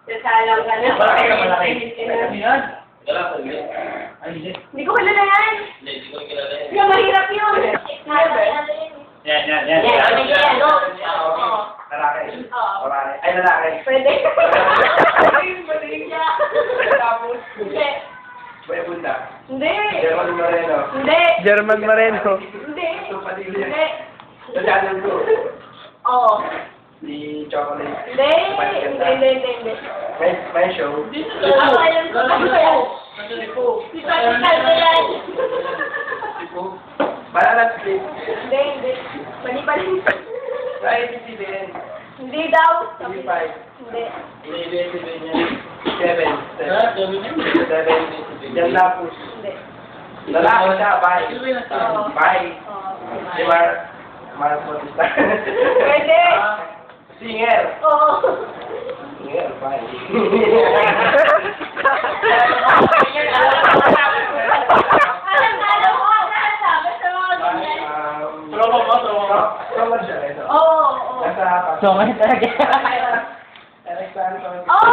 Sasalang ka na. Malaki ka, malaki. Ano yan? Wala ko yun. Ay, hindi. Hindi ko kilala yan. Hindi ko kilala yun. Yung mahirap yun. Yan. Yan, yan. Oo. Lalaki. Oo. Babae. Ay, lalaki. Pwede. Ay, mali. Tapos, Hindi. Kuya Bunda. Hindi. German Moreno. Hindi. German Moreno. Hindi. Ito Padilla. Hindi. Sa channel ko. Oo. Si Chocolate. Hindi. Hindi. May show. Ako alam ko. Ano kaya? Si Pati Caldo yan. Banana Split. Hindi. Bali. Sa IPTVN. Hindi daw. TV5. Hindi. Hindi niya. 7. Ah, sabi niya. 7. Yan Lapus. Hindi. Lalaki siya. Bye. Oo. Bye. Oo. Di ba? Mark Bautista. Pwede. Singer. Oo. Singer. Bye. Alam ko ang sabi sa mga ganyan. Tropa mo. Someone siya ito. Oo. Nasa So, ngayon talaga. Alexander. Oo.